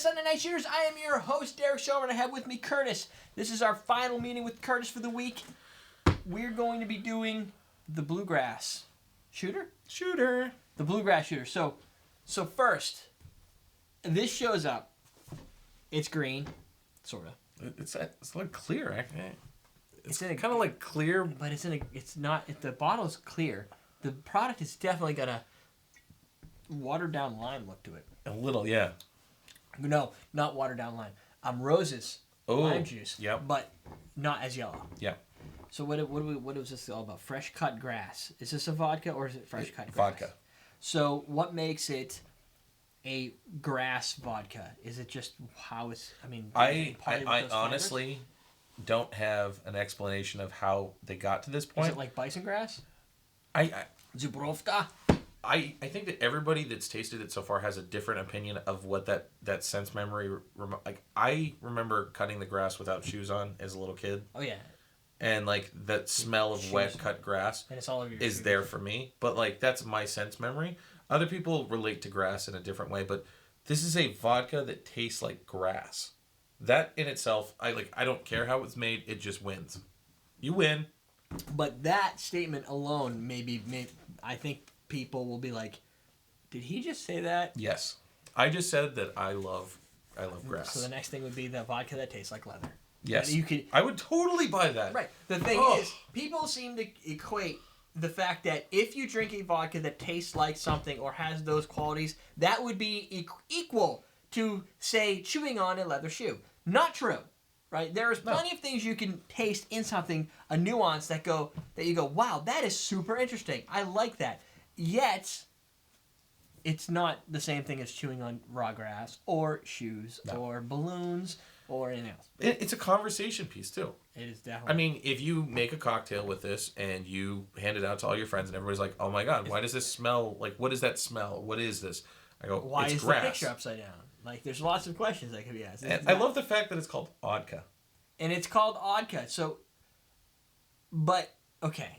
Sunday Night Shooters. I am your host, Derek Shover, and I have with me Curtis. This is our final meeting with Curtis for the week. We're going to be doing the bluegrass shooter. The bluegrass shooter. So first, this shows up. It's green, sort of. It's like clear, actually. It's kind of like clear, but it's not. The bottle's clear. The product has definitely got a watered down lime look to it. a little, yeah. No, not watered down lime. Roses, lime juice. Yep. But not as yellow. Yeah. So what was this all about? Fresh cut grass. Is this a vodka or is it fresh cut grass? Vodka. So what makes it a grass vodka? Is it just how it's? I honestly don't have an explanation of how they got to this point. Is it like bison grass? Zubrovka. I think that everybody that's tasted it so far has a different opinion of what that sense memory. Like I remember cutting the grass without shoes on as a little kid. Oh yeah. And like that smell of wet cut grass and it's all over your is there for me. But like that's my sense memory. Other people relate to grass in a different way, but this is a vodka that tastes like grass. That in itself, I don't care how it's made, it just wins. You win. But that statement alone I think people will be like, did he just say that? Yes. I just said that I love grass. So the next thing would be the vodka that tastes like leather. Yes. I would totally buy that. Right. The thing is, people seem to equate the fact that if you drink a vodka that tastes like something or has those qualities, that would be equal to, say, chewing on a leather shoe. Not true. Right? There is plenty of things you can taste in something, a nuance that you go, wow, that is super interesting. I like that. Yet, it's not the same thing as chewing on raw grass or shoes or balloons or anything else. It's a conversation piece, too. It is definitely. I mean, if you make a cocktail with this and you hand it out to all your friends and everybody's like, oh my God, why does this smell? Like, what does that smell? What is this? I go, why it's is grass. The picture upside down? Like, there's lots of questions that could be asked. I love the fact that it's called Oddka. And it's called Oddka. So, but, okay.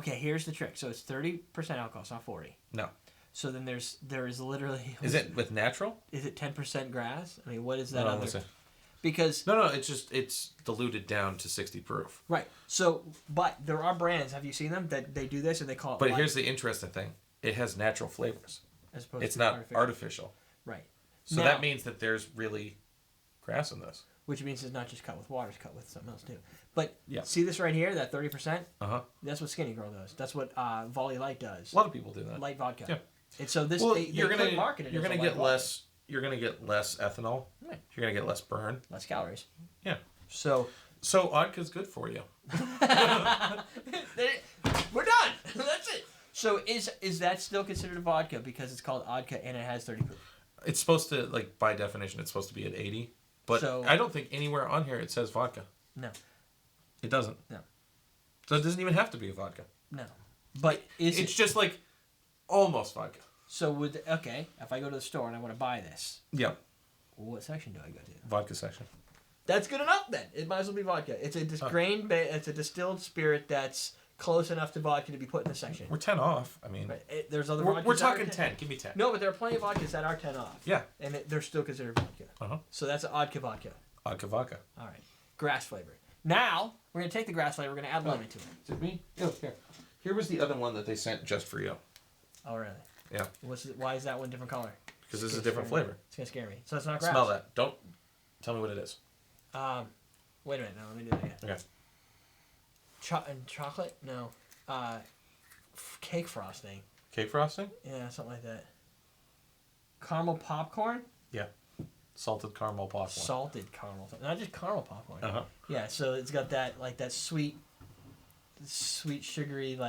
Here's the trick. So it's 30% alcohol, it's not 40. No. So then there is literally... Is it with natural? Is it 10% grass? I mean, what is that No, other... listen. Because... No, it's diluted down to 60 proof. Right. So, but there are brands, have you seen them, that they do this and they call it... But here's the interesting thing. It has natural flavors. As opposed it's to not artificial. Right. So that means that there's really grass in this. Which means it's not just cut with water, it's cut with something else too. But see this right here, that 30%? Uh-huh. That's what Skinny Girl does. That's what Volley Light does. A lot of people do that. Light vodka. Yeah. And so this you're gonna market it. You're gonna get less. You're gonna get less ethanol. Right. You're gonna get less burn. Less calories. Yeah. So Vodka's good for you. We're done. That's it. So is that still considered a vodka because it's called Oddka and it has 30 proof? It's supposed to, like, by definition, it's supposed to be at 80. But I don't think anywhere on here it says vodka. No. It doesn't. No. So it doesn't even have to be a vodka. No. But it's just like almost vodka. So if I go to the store and I want to buy this. Yeah. What section do I go to? Vodka section. That's good enough then. It might as well be vodka. It's a it's a distilled spirit that's close enough to vodka to be put in the section. We're 10 off. I mean, there's other vodkas. We're talking 10. Give me 10. No, but there are plenty of vodkas that are 10 off. Yeah. And they're still considered vodka. Uh-huh. So that's an Oddka vodka. Oddka vodka. All right. Grass flavor. Now, we're going to take the grass flavor. We're going to add lemon to it. Is it me? Oh, here. Here was the other one that they sent just for you. Oh, really? Yeah. Why is that one different color? Because this is a different flavor. It's going to scare me. So it's not grass. Smell that. Don't tell me what it is. Wait a minute. No, let me do that again. Okay. Chocolate? No. Cake frosting. Cake frosting? Yeah, something like that. Caramel popcorn? Yeah. Salted caramel popcorn. Salted caramel. Not just caramel popcorn. Uh-huh. Yeah, so it's got that sweet sugary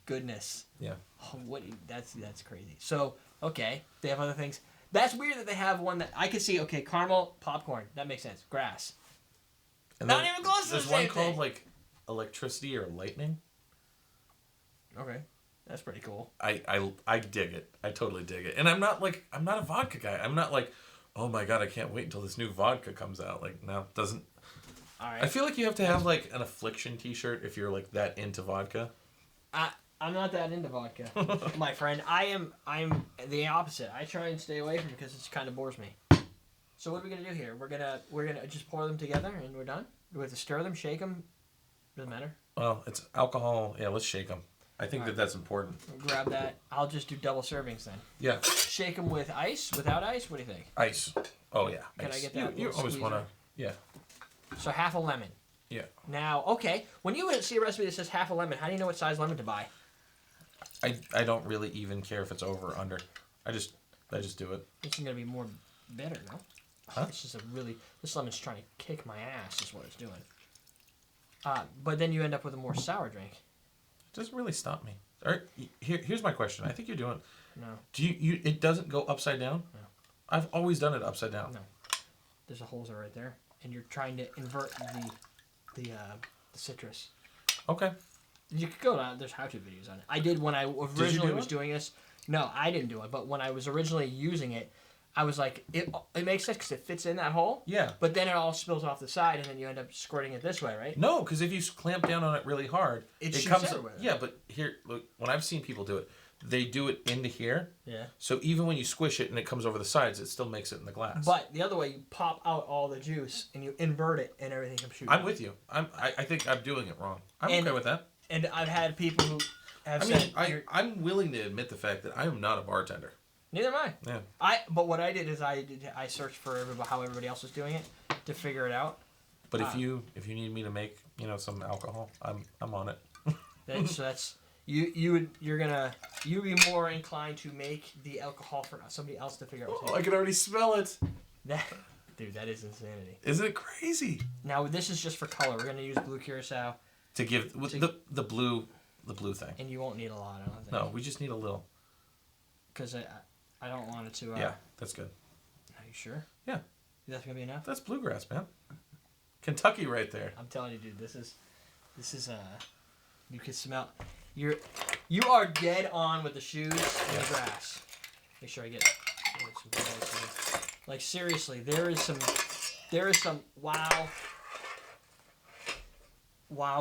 goodness. Yeah. Oh, that's crazy. So, okay, they have other things. That's weird that they have one that I could see, caramel popcorn. That makes sense. Grass. And not even close to the same same thing. There's one called electricity or lightning. Okay. That's pretty cool. I dig it. I totally dig it. And I'm not a vodka guy. I'm not like, oh my God, I can't wait until this new vodka comes out. No, it doesn't. All right. I feel like you have to have an Affliction t-shirt if you're that into vodka. I'm not that into vodka, my friend. I'm the opposite. I try and stay away from it because it kind of bores me. So what are we gonna do here? We're gonna just pour them together and we're done. Do we have to stir them, shake them? Doesn't matter. Well, it's alcohol. Yeah, let's shake them. I think that's important. We'll grab that. I'll just do double servings then. Yeah. Shake them with ice, without ice. What do you think? Ice. Oh yeah. Can ice. I get that? You always want to. Yeah. So half a lemon. Yeah. Now, okay, when you see a recipe that says half a lemon, how do you know what size lemon to buy? I don't really even care if it's over or under. I just do it. This is gonna be more bitter, no? Huh? This lemon's trying to kick my ass, is what it's doing. But then you end up with a more sour drink. It doesn't really stop me. All right, here's my question. I think you're doing. No. Do you? It doesn't go upside down. No. I've always done it upside down. No. There's a holes right there, and you're trying to invert the citrus. Okay. You could go down. There's how-to videos on it. I did when I originally was doing this. No, I didn't do it. But when I was originally using it, I was like, it makes sense because it fits in that hole. Yeah. But then it all spills off the side, and then you end up squirting it this way, right? No, because if you clamp down on it really hard, it comes everywhere. Yeah, but here, look, when I've seen people do it, they do it into here. Yeah. So even when you squish it and it comes over the sides, it still makes it in the glass. But the other way, you pop out all the juice and you invert it, and everything comes shooting. I'm with you. I think I'm doing it wrong. I'm okay with that. And I've had people who have I'm willing to admit the fact that I am not a bartender. Neither am I. Yeah. But what I did is I searched for how everybody else was doing it to figure it out. But if you need me to make some alcohol, I'm on it. So that's you'd be more inclined to make the alcohol for somebody else to figure out. Oh, I can already smell it. Dude, that is insanity. Isn't it crazy? Now this is just for color. We're gonna use Blue Curacao to give the blue thing. And you won't need a lot. I don't think. No, we just need a little. Because I don't want it to. Yeah, that's good. Are you sure? Yeah. That's gonna be enough. That's bluegrass, man. Kentucky, right there. I'm telling you, dude. This is. You can smell. You are dead on with the shoes and the grass. Make sure I get some balls here. Like seriously, there is some wow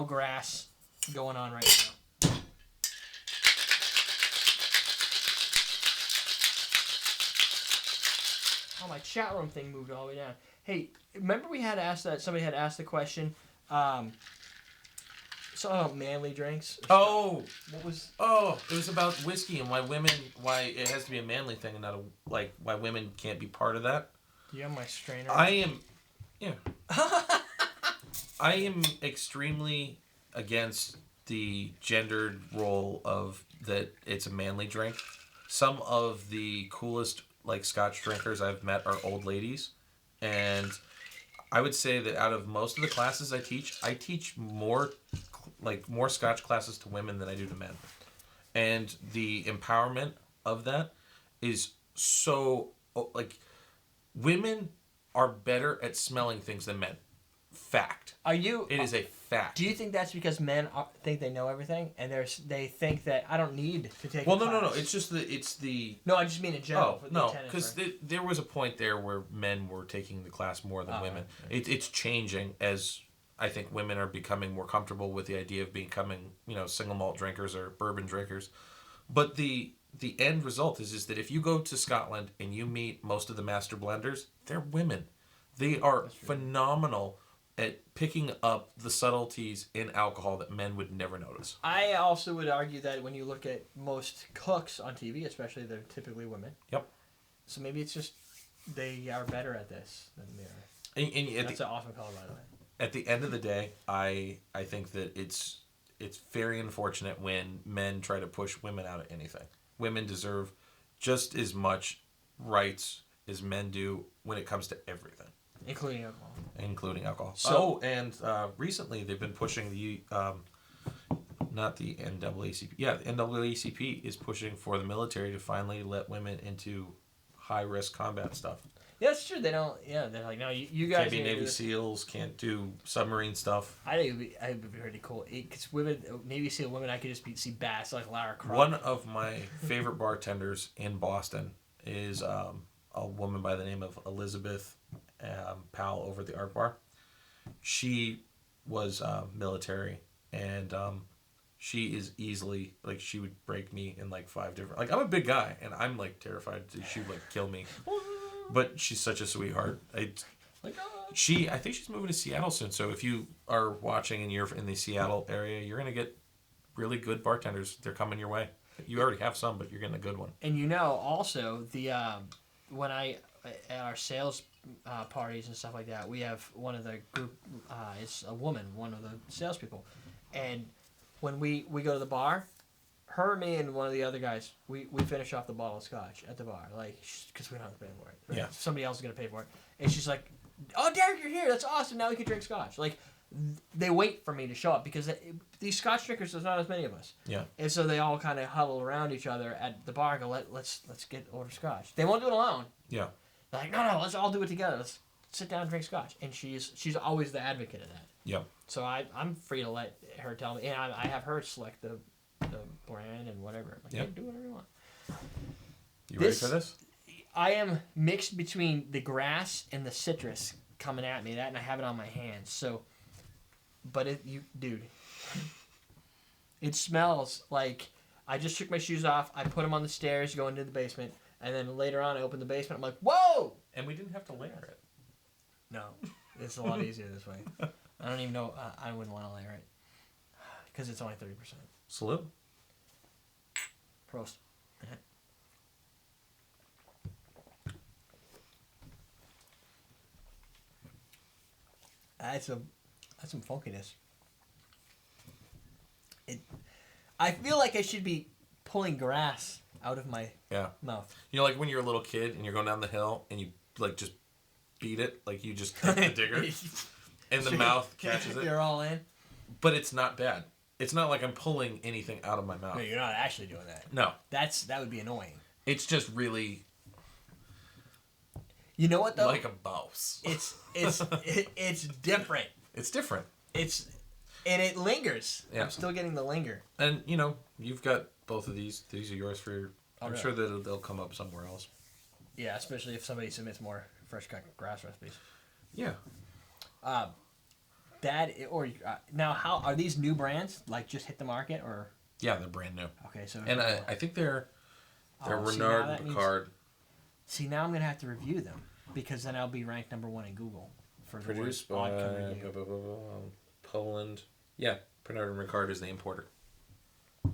grass going on right now. Oh, my chat room thing moved all the way down. Hey, remember somebody had asked the question, something about manly drinks? Oh, what was? Oh, it was about whiskey and why it has to be a manly thing and not why women can't be part of that. Do you have my strainer? I am extremely against the gendered role of that it's a manly drink. Some of the coolest Scotch drinkers I've met are old ladies, and I would say that out of most of the classes I teach more Scotch classes to women than I do to men, and the empowerment of that is so women are better at smelling things than men. Fact. It is a fact. Do you think that's because men think they know everything, and they think that I don't need to take? Well, no. It's just the. No, I just mean in general. Oh no, because there was a point there where men were taking the class more than women. Right. It's changing as I think women are becoming more comfortable with the idea of becoming single malt drinkers or bourbon drinkers, but the end result is that if you go to Scotland and you meet most of the master blenders, they're women. They are phenomenal at picking up the subtleties in alcohol that men would never notice. I also would argue that when you look at most cooks on TV, especially, they're typically women. Yep. So maybe it's just they are better at this than we are. And that's an awesome color, by the way. At the end of the day, I think that it's very unfortunate when men try to push women out of anything. Women deserve just as much rights as men do when it comes to everything. Including alcohol. So, and recently they've been pushing the, not the NAACP. Yeah, the NAACP is pushing for the military to finally let women into high-risk combat stuff. Yeah, that's true. They don't, they're like, no, you guys can't be Navy SEALs, can't do submarine stuff. I think it would be pretty cool. Because women, Navy SEAL women, I could just see bass like Lara Croft. One of my favorite bartenders in Boston is a woman by the name of Elizabeth Powell over at the Art Bar. She was military, and she is easily she would break me in 5 different. I'm a big guy, and I'm terrified that she would kill me. But she's such a sweetheart. I think she's moving to Seattle soon. So if you are watching and you're in the Seattle area, you're gonna get really good bartenders. They're coming your way. You already have some, but you're getting a good one. And also the when at our sales parties and stuff like that, we have one of the group. It's a woman, one of the salespeople, and when we go to the bar, her, me, and one of the other guys, we finish off the bottle of scotch at the bar, like, because we don't have to pay for it. Right? Yeah. Somebody else is gonna pay for it, and she's like, "Oh, Derek, you're here. That's awesome. Now we can drink scotch." Like, they wait for me to show up because these scotch drinkers, there's not as many of us. Yeah. And so they all kind of huddle around each other at the bar and go, let's order scotch. They won't do it alone. Yeah. They're like, no, let's all do it together. Let's sit down and drink scotch. And she's always the advocate of that. Yeah. So I'm free to let her tell me, and I have her select the brand and whatever. Like, yep. Hey, do whatever you want. You ready for this? I am mixed between the grass and the citrus coming at me. That, and I have it on my hands. So, but dude, it smells like I just took my shoes off. I put them on the stairs going into the basement, and then later on I opened the basement. I'm like, whoa! And we didn't have to layer it. No, it's a lot easier this way. I don't even know. I wouldn't want to layer it because it's only 30%. Salute. Prost. That's some funkiness. I feel like I should be pulling grass out of my mouth. You know, like when you're a little kid and you're going down the hill and you like just beat it, like you just take the digger and the mouth catches it. You're all in. But it's not bad. It's not like I'm pulling anything out of my mouth. No, you're not actually doing that. No. That would be annoying. It's just really. You know what though? Like a boss. It's different. It's different. And it lingers. Yeah. I'm still getting the linger. And you've got both of these. These are yours for your. I'm sure that they'll come up somewhere else. Yeah, especially if somebody submits more fresh cut grass recipes. Yeah. Now, how are these new brands? Like, just hit the market or? Yeah, they're brand new. Okay, so. And I think they're Renard Picard. See, now I'm gonna have to review them because then I'll be ranked #1 in Google for the produced by Poland. Yeah, Renard and Ricard is the importer.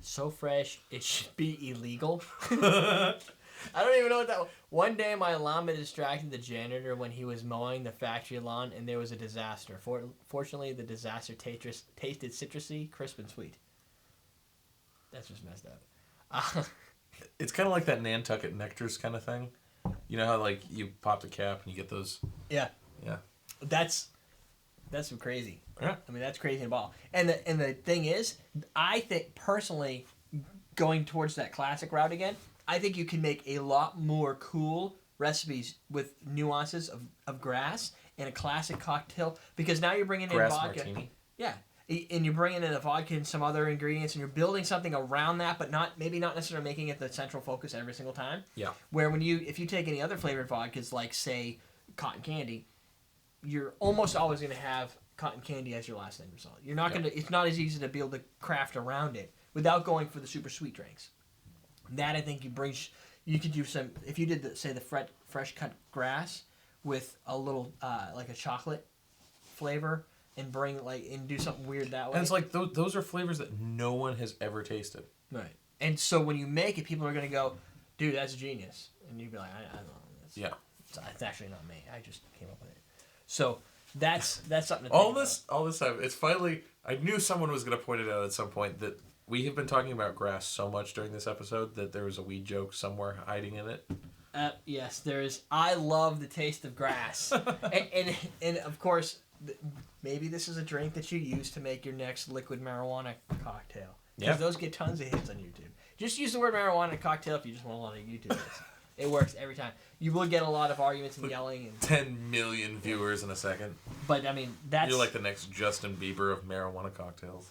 So fresh, it should be illegal. I don't even know what that was. One day, my llama distracted the janitor when he was mowing the factory lawn, and there was a disaster. Fortunately, the disaster tasted citrusy, crisp, and sweet. That's just messed up. It's kind of like that Nantucket Nectars kind of thing. You know how like you pop the cap and you get those. Yeah. Yeah. That's some crazy. Yeah. I mean, that's crazy in a ball. And the thing is, I think personally, going towards that classic route again, I think you can make a lot more cool recipes with nuances of grass and a classic cocktail because now you're bringing in vodka. Martini. Yeah. And you're bringing in a vodka and some other ingredients and you're building something around that, but maybe not necessarily making it the central focus every single time. Yeah. Where if you take any other flavored vodkas like, say, cotton candy, you're almost always going to have cotton candy as your last end result. You're not going to. It's not as easy to be able to craft around it without going for the super sweet drinks. That I think you could do some. If you did the fresh cut grass with a little like a chocolate flavor and do something weird that way. And it's like those are flavors that no one has ever tasted. Right. And so when you make it, people are going to go, dude, that's genius. And you'd be like, I don't know. It's actually not me. I just came up with it. So that's something to think about. All this time, it's finally. I knew someone was going to point it out at some point that we have been talking about grass so much during this episode that there was a weed joke somewhere hiding in it. Yes, there is. I love the taste of grass, and of course, maybe this is a drink that you use to make your next liquid marijuana cocktail. Because those get tons of hits on YouTube. Just use the word marijuana cocktail if you just want a lot of YouTube hits. It works every time. You will get a lot of arguments and yelling. And 10 million viewers in a second. But, I mean, that's... You're like the next Justin Bieber of marijuana cocktails.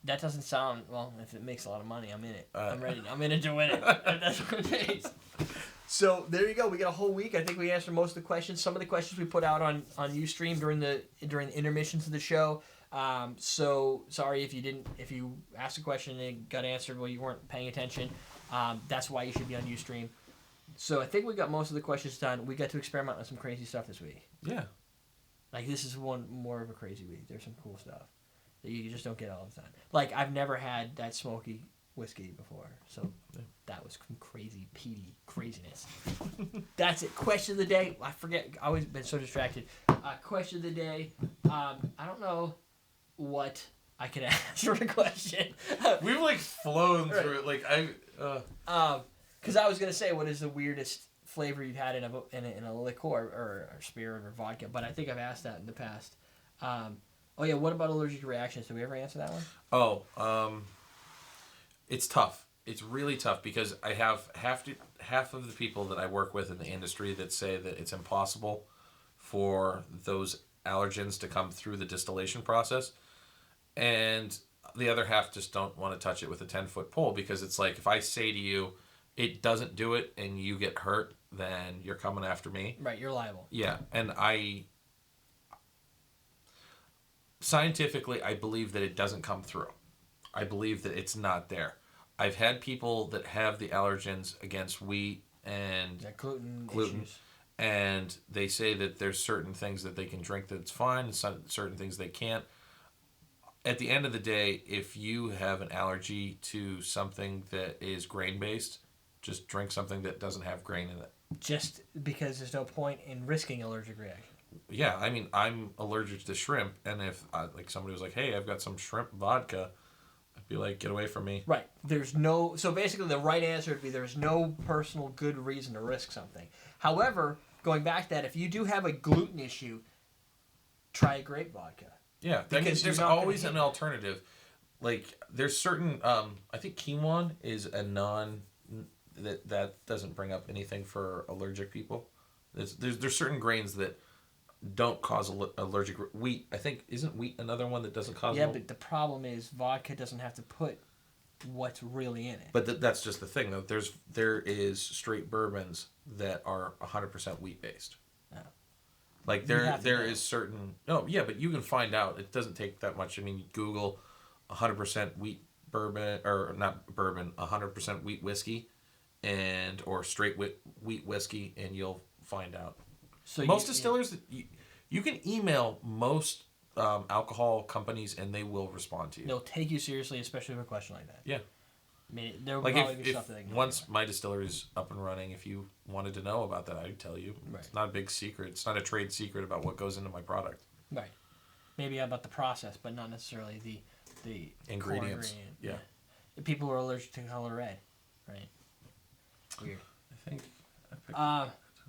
That doesn't sound... Well, if it makes a lot of money, I'm in it. I'm ready. I'm in it to win it. That's what it is. So, there you go. We got a whole week. I think we answered most of the questions. Some of the questions we put out on Ustream during the intermissions of the show. So, sorry if you asked a question and it got answered while you weren't paying attention. That's why you should be on Ustream. So I think we got most of the questions done. We got to experiment on some crazy stuff this week. Yeah. Like, this is one more of a crazy week. There's some cool stuff that you just don't get all the time. Like, I've never had that smoky whiskey before. So that was some crazy, peaty craziness. That's it. Question of the day. I forget. I've always been so distracted. Question of the day. I don't know what I could ask for a question. We've, like, flown through it. Like, Because I was going to say, what is the weirdest flavor you've had in a liqueur or spirit or vodka? But I think I've asked that in the past. Oh, yeah, what about allergic reactions? Did we ever answer that one? Oh, it's tough. It's really tough because I have half of the people that I work with in the industry that say that it's impossible for those allergens to come through the distillation process. And the other half just don't want to touch it with a 10-foot pole because it's like, if I say to you, it doesn't do it and you get hurt, then you're coming after me. Right, you're liable. Yeah, and scientifically, I believe that it doesn't come through. I believe that it's not there. I've had people that have the allergens against wheat and gluten issues. And they say that there's certain things that they can drink that's fine and certain things they can't. At the end of the day, if you have an allergy to something that is grain-based, just drink something that doesn't have grain in it. Just because there's no point in risking allergic reaction. Yeah, I mean, I'm allergic to shrimp, and if like somebody was like, "Hey, I've got some shrimp vodka," I'd be like, "Get away from me." Right. So basically the right answer would be there's no personal good reason to risk something. However, going back to that, if you do have a gluten issue, try a grape vodka. Yeah, because there's always an alternative. Like, there's certain, I think quinoa is a that doesn't bring up anything for allergic people. There's certain grains that don't cause allergic. Wheat, I think, isn't wheat another one that doesn't cause? Yeah, but the problem is vodka doesn't have to put what's really in it. But that's just the thing, though. There is straight bourbons that are 100% wheat based. Oh. Like there is certain. No, yeah, but you can find out. It doesn't take that much. I mean, you Google 100% wheat bourbon, or not bourbon, 100% wheat whiskey, or straight wheat whiskey, and you'll find out. So most distillers, you can email most alcohol companies, and they will respond to you. They'll take you seriously, especially with a question like that. Yeah. I mean, there will probably be stuff that they can once my distillery is up and running, if you wanted to know about that, I'd tell you. Right. It's not a big secret. It's not a trade secret about what goes into my product. Right. Maybe about the process, but not necessarily the ingredients. Yeah. The people who are allergic to color red, right? Weird. I think.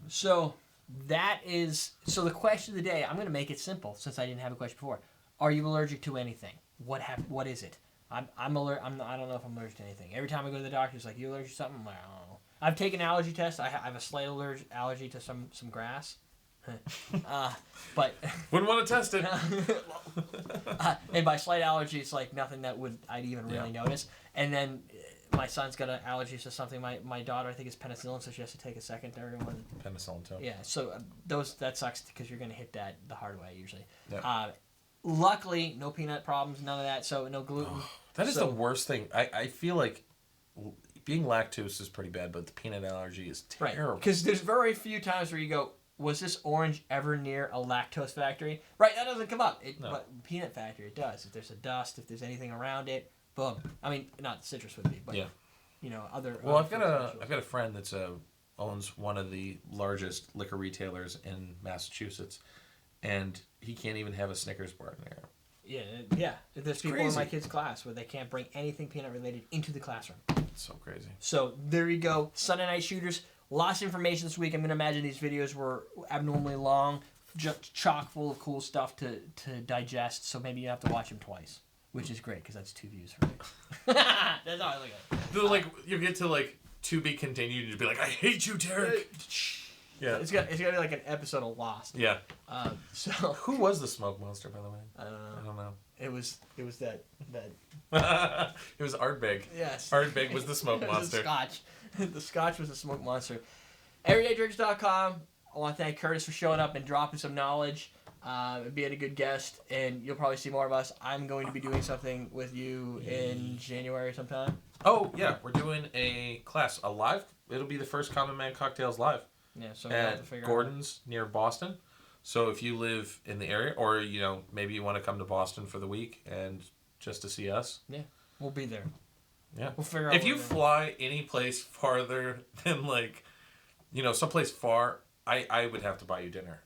So the question of the day. I'm going to make it simple since I didn't have a question before. Are you allergic to anything? What is it? I don't know if I'm allergic to anything. Every time I go to the doctor, it's like, you allergic to something? I'm like, I don't know. I've taken allergy tests. I have a slight allergy to some grass. But wouldn't want to test it. And by slight allergy, it's like nothing that I'd even really notice. And then my son's got an allergy to something. My daughter, I think, is penicillin, so she has to take a secondary one. Penicillin too. Yeah, so that sucks because you're going to hit that the hard way usually. Yeah. Luckily, no peanut problems, none of that. So no gluten. That is the worst thing. I feel like being lactose is pretty bad, but the peanut allergy is terrible. Right, because there's very few times where you go, was this orange ever near a lactose factory? Right, that doesn't come up. But peanut factory, it does. If there's a dust, if there's anything around it, boom. I mean, not citrus would be, but other. Well, I've got a friend that's owns one of the largest liquor retailers in Massachusetts, and he can't even have a Snickers bar in there. Yeah. There's people in my kids' class where they can't bring anything peanut related into the classroom. It's so crazy. So there you go. Sunday Night Shooters. Lots of information this week. I'm going to imagine these videos were abnormally long, just chock full of cool stuff to digest. So maybe you have to watch them twice, which is great because that's 2 views for me. That's how I look at it. You get to to be continued and be like, I hate you, Derek. Yeah. It's got to be like an episode of Lost. Yeah. So who was the smoke monster, by the way? I don't know. It was that. It was Ardbeg. Yes. Ardbeg was the smoke monster. The Scotch. The Scotch was the smoke monster. EverydayDrinks.com. I want to thank Curtis for showing up and dropping some knowledge, being a good guest, and you'll probably see more of us. I'm going to be doing something with you in January sometime. Oh yeah, we're doing a class, it'll be the first Common Man Cocktails live. Yeah, so we'll have to At figure Gordon's near Boston. So if you live in the area, or maybe you want to come to Boston for the week and just to see us. Yeah, we'll be there. Yeah, we'll figure out. If you fly any place farther than someplace far, I would have to buy you dinner.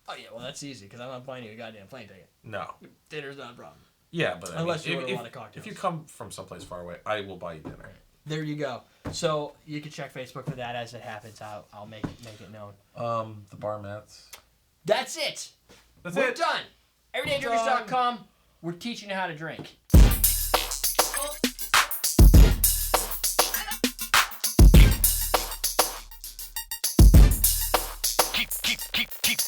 Oh yeah, well that's easy because I'm not buying you a goddamn plane ticket. No, Dinner's not a problem. Yeah, but unless you order a lot of cocktails. If you come from someplace far away, I will buy you dinner. There you go. So you can check Facebook for that as it happens. I'll make it known. The bar mats. That's it. We're done. EverydayDrinkers.com. We're teaching you how to drink. Keep